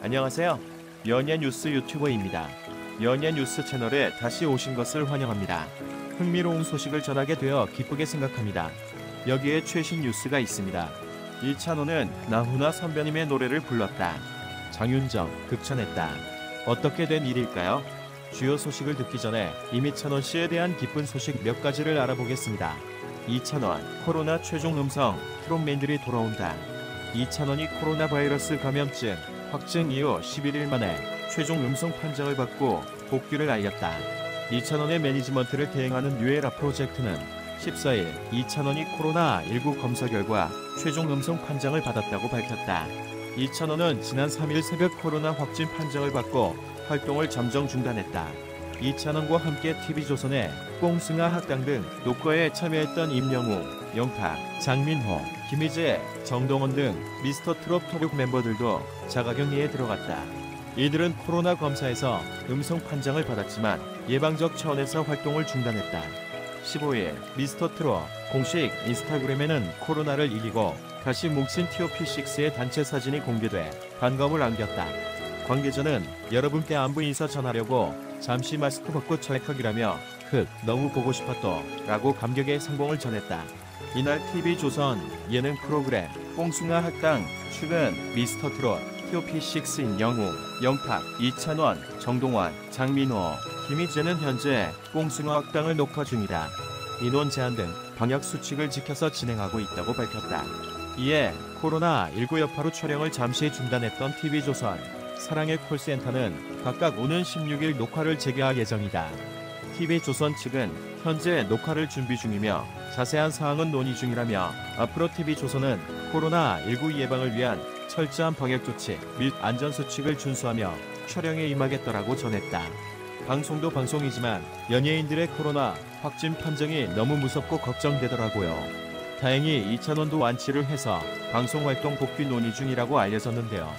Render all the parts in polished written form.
안녕하세요. 연예뉴스 유튜버입니다. 연예뉴스 채널에 다시 오신 것을 환영합니다. 흥미로운 소식을 전하게 되어 기쁘게 생각합니다. 여기에 최신 뉴스가 있습니다. 이찬원은 나훈아 선배님의 노래를 불렀다. 장윤정 극찬했다. 어떻게 된 일일까요? 주요 소식을 듣기 전에 이찬원 씨에 대한 기쁜 소식 몇 가지를 알아보겠습니다. 이찬원, 코로나 최종 음성, 트롯맨들이 돌아온다. 이찬원이 코로나 바이러스 감염증 확진 이후 11일 만에 최종 음성 판정을 받고 복귀를 알렸다. 이찬원의 매니지먼트를 대행하는 뉴에라 프로젝트는 14일 이찬원이 코로나19 검사 결과 최종 음성 판정을 받았다고 밝혔다. 이찬원은 지난 3일 새벽 코로나 확진 판정을 받고 활동을 잠정 중단했다. 이찬원과 함께 TV조선의 꽁승아 학당 등 녹화에 참여했던 임영웅, 영탁, 장민호, 김희재, 정동원 등 미스터트롯 토록 멤버들도 자가격리에 들어갔다. 이들은 코로나 검사에서 음성 판정을 받았지만 예방적 차원에서 활동을 중단했다. 15일 미스터트롯 공식 인스타그램에는 코로나를 이기고 다시 뭉친 TOP6의 단체 사진이 공개돼 반감을 안겼다. 관계자는 여러분께 안부 인사 전하려고 잠시 마스크 벗고 찰컥이라며 너무 보고 싶었더 라고 감격의 성공을 전했다. 이날 TV조선 예능 프로그램 꽁숭아 학당 최근 미스터트롯 TOP6인 영웅, 영탁, 이찬원, 정동원, 장민호, 김희재는 현재 꽁숭아 학당을 녹화 중이다. 인원 제한 등 방역 수칙을 지켜서 진행하고 있다고 밝혔다. 이에 코로나19 여파로 촬영을 잠시 중단했던 TV조선 사랑의 콜센터는 각각 오는 16일 녹화를 재개할 예정이다. TV조선 측은 현재 녹화를 준비 중이며 자세한 사항은 논의 중이라며 앞으로 TV조선은 코로나19 예방을 위한 철저한 방역 조치 및 안전수칙을 준수하며 촬영에 임하겠다라고 전했다. 방송도 방송이지만 연예인들의 코로나 확진 판정이 너무 무섭고 걱정되더라고요. 다행히 이찬원도 완치를 해서 방송활동 복귀 논의 중이라고 알려졌는데요.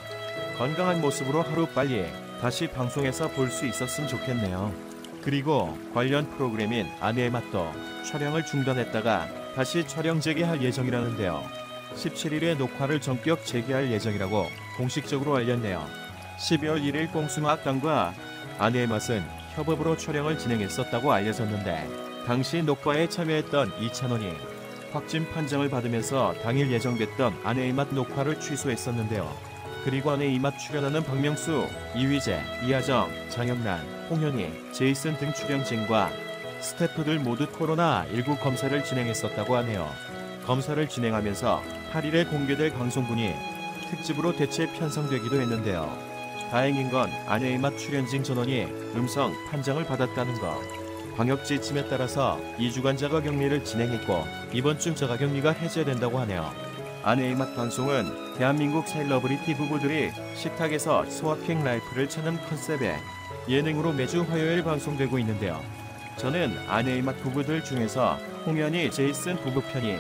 건강한 모습으로 하루빨리 다시 방송에서 볼 수 있었으면 좋겠네요. 그리고 관련 프로그램인 아내의 맛도 촬영을 중단했다가 다시 촬영 재개할 예정이라는데요. 17일에 녹화를 전격 재개할 예정이라고 공식적으로 알렸네요. 12월 1일 꽁숭아 학당과 아내의 맛은 협업으로 촬영을 진행했었다고 알려졌는데 당시 녹화에 참여했던 이찬원이 확진 판정을 받으면서 당일 예정됐던 아내의 맛 녹화를 취소했었는데요. 그리고 아내의 맛 출연하는 박명수, 이휘재, 이하정, 장영란, 홍현희, 제이슨 등 출연진과 스태프들 모두 코로나19 검사를 진행했었다고 하네요. 검사를 진행하면서 8일에 공개될 방송분이 특집으로 대체 편성되기도 했는데요. 다행인 건 아내의 맛 출연진 전원이 음성 판정을 받았다는 것. 방역 지침에 따라서 2주간 자가격리를 진행했고 이번 주 자가격리가 해제된다고 하네요. 아내의 맛 방송은 대한민국 셀러브리티 부부들이 식탁에서 소확행 라이프를 찾는 컨셉의 예능으로 매주 화요일 방송되고 있는데요. 저는 아내의 맛 부부들 중에서 홍현희, 제이슨 부부편이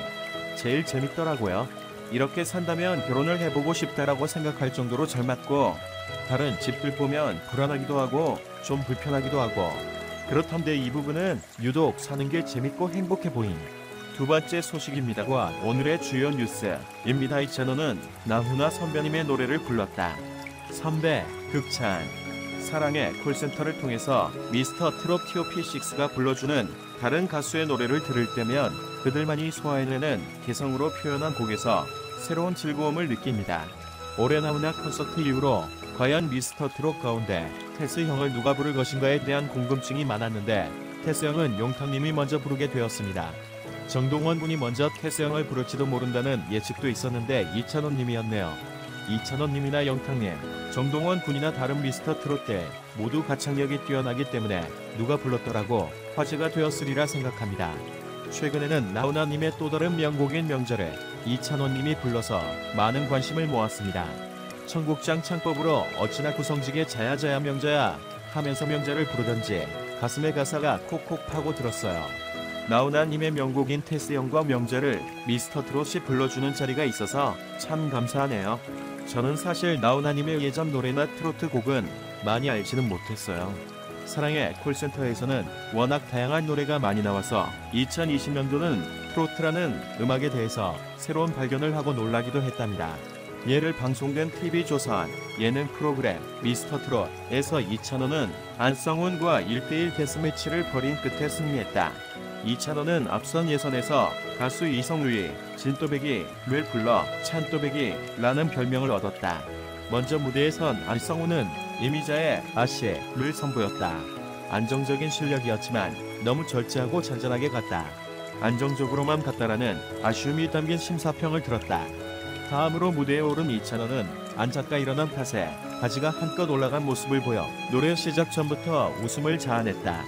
제일 재밌더라고요. 이렇게 산다면 결혼을 해보고 싶다라고 생각할 정도로 잘 맞고 다른 집들 보면 불안하기도 하고 좀 불편하기도 하고 그렇던데 이 부분은 유독 사는 게 재밌고 행복해 보인 두 번째 소식입니다와 오늘의 주요 뉴스입니다. 이찬원은 나훈아 선배님의 노래를 불렀다. 선배, 극찬. 사랑의 콜센터를 통해서 미스터트롯 TOP6가 불러주는 다른 가수의 노래를 들을 때면 그들만이 소화해내는 개성으로 표현한 곡에서 새로운 즐거움을 느낍니다. 올해 나훈아 콘서트 이후로 과연 미스터트롯 가운데 테스 형을 누가 부를 것인가에 대한 궁금증이 많았는데 테스 형은 용탁님이 먼저 부르게 되었습니다. 정동원 군이 먼저 테스 형을 부를지도 모른다는 예측도 있었는데 이찬원 님이었네요. 이찬원 님이나 영탁님, 정동원 군이나 다른 미스터트롯 때 모두 가창력이 뛰어나기 때문에 누가 불렀더라고 화제가 되었으리라 생각합니다. 최근에는 나훈아 님의 또 다른 명곡인 명절에 이찬원 님이 불러서 많은 관심을 모았습니다. 청국장 창법으로 어찌나 구성지게 자야자야 명자야 하면서 명자를 부르던지 가슴에 가사가 콕콕 파고 들었어요. 나훈아 님의 명곡인 테스 형과 명자를 미스터트롯이 불러주는 자리가 있어서 참 감사하네요. 저는 사실 나훈아 님의 예전 노래나 트로트 곡은 많이 알지는 못했어요. 사랑의 콜센터에서는 워낙 다양한 노래가 많이 나와서 2020년도는 트로트라는 음악에 대해서 새로운 발견을 하고 놀라기도 했답니다. 예를 방송된 TV조선 예능 프로그램 미스터트롯에서 이찬원은 안성훈과 1대1 데스매치를 벌인 끝에 승리했다. 이찬원은 앞선 예선에서 가수 이성루이, 진또배기를 불러 찬또배기라는 별명을 얻었다. 먼저 무대에 선 안성훈은 이미자의 아씨를 선보였다. 안정적인 실력이었지만 너무 절제하고 잔잔하게 갔다. 안정적으로만 갔다라는 아쉬움이 담긴 심사평을 들었다. 다음으로 무대에 오른 이찬원은 앉았다 일어난 탓에 바지가 한껏 올라간 모습을 보여 노래 시작 전부터 웃음을 자아냈다.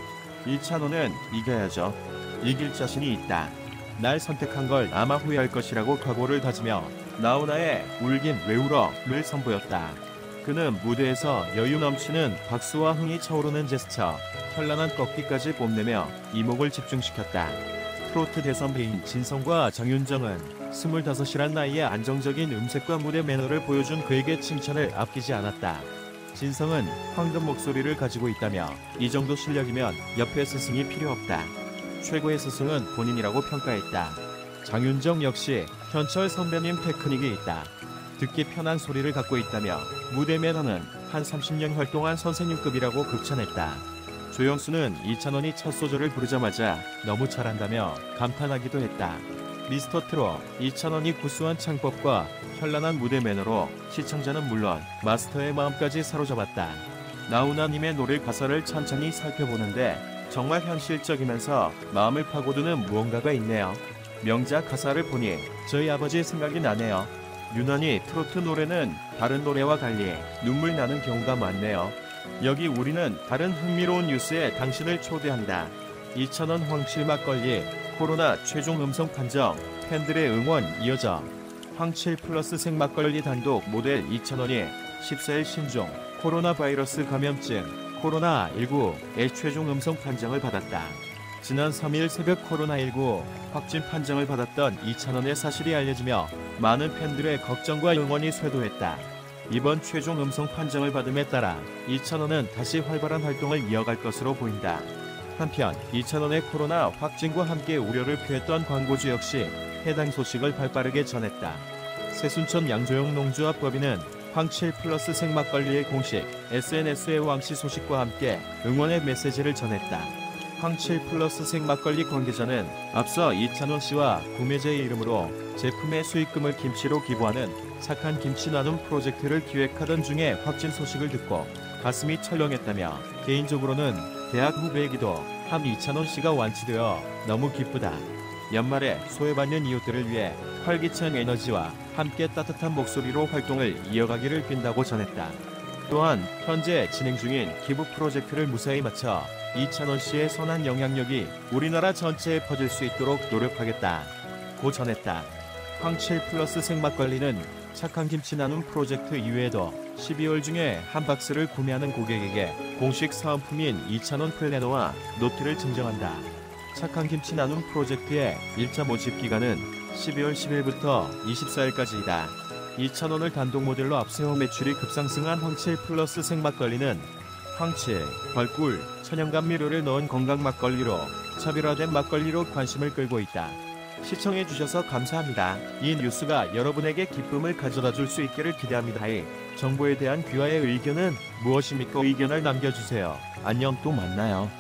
이찬원은 이겨야죠. 이길 자신이 있다. 날 선택한 걸 아마 후회할 것이라고 각오를 다지며 나훈아의 울긴 왜 울어를 선보였다. 그는 무대에서 여유 넘치는 박수와 흥이 차오르는 제스처, 현란한 꺾기까지 뽐내며 이목을 집중시켰다. 트로트 대선배인 진성과 장윤정은 25이란 나이에 안정적인 음색과 무대 매너를 보여준 그에게 칭찬을 아끼지 않았다. 진성은 황금 목소리를 가지고 있다며 이 정도 실력이면 옆에 스승이 필요 없다. 최고의 스승은 본인이라고 평가했다. 장윤정 역시 현철 선배님 테크닉이 있다. 듣기 편한 소리를 갖고 있다며 무대 매너는 한 30년 활동한 선생님급이라고 극찬했다. 조영수는 이찬원이 첫 소절을 부르자마자 너무 잘한다며 감탄하기도 했다. 미스터트롯 이찬원이 구수한 창법과 현란한 무대 매너로 시청자는 물론 마스터의 마음까지 사로잡았다. 나훈아님의 노래 가사를 천천히 살펴보는데 정말 현실적이면서 마음을 파고드는 무언가가 있네요. 명작 가사를 보니 저희 아버지 생각이 나네요. 유난히 트로트 노래는 다른 노래와 달리 눈물 나는 경우가 많네요. 여기 우리는 다른 흥미로운 뉴스에 당신을 초대합니다. 이찬원 황칠 막걸리 코로나 최종 음성 판정 팬들의 응원 이어져 황칠 플러스 생막걸리 단독 모델 이찬원이 14일 신종 코로나 바이러스 감염증 코로나19의 최종 음성 판정을 받았다. 지난 3일 새벽 코로나19 확진 판정을 받았던 이찬원의 사실이 알려지며 많은 팬들의 걱정과 응원이 쇄도했다. 이번 최종 음성 판정을 받음에 따라 이찬원은 다시 활발한 활동을 이어갈 것으로 보인다. 한편 이찬원의 코로나 확진과 함께 우려를 표했던 광고주 역시 해당 소식을 발빠르게 전했다. 세순천 양조영 농주업법인은 황칠 플러스 생막걸리의 공식 SNS에 왕씨 소식과 함께 응원의 메시지를 전했다. 황칠 플러스 생막걸리 관계자는 앞서 이찬원 씨와 구매자의 이름으로 제품의 수익금을 김치로 기부하는 착한 김치 나눔 프로젝트를 기획하던 중에 확진 소식을 듣고 가슴이 철렁했다며 개인적으로는 대학 후배이기도 한 이찬원 씨가 완치되어 너무 기쁘다. 연말에 소외받는 이웃들을 위해 활기찬 에너지와 함께 따뜻한 목소리로 활동을 이어가기를 빈다고 전했다. 또한 현재 진행 중인 기부 프로젝트를 무사히 마쳐 이찬원 씨의 선한 영향력이 우리나라 전체에 퍼질 수 있도록 노력하겠다고 전했다. 황칠 플러스 생막걸리는 착한 김치 나눔 프로젝트 이외에도 12월 중에 한 박스를 구매하는 고객에게 공식 사은품인 이찬원 플래너와 노트를 증정한다. 착한 김치 나눔 프로젝트의 1차 모집 기간은 12월 10일부터 24일까지이다. 이찬원을 단독 모델로 앞세워 매출이 급상승한 황칠 플러스 생막걸리는 황칠, 벌꿀, 천연감미료를 넣은 건강 막걸리로 차별화된 막걸리로 관심을 끌고 있다. 시청해주셔서 감사합니다. 이 뉴스가 여러분에게 기쁨을 가져다 줄 수 있기를 기대합니다. 정보에 대한 귀하의 의견은 무엇입니까? 의견을 남겨주세요. 안녕, 또 만나요.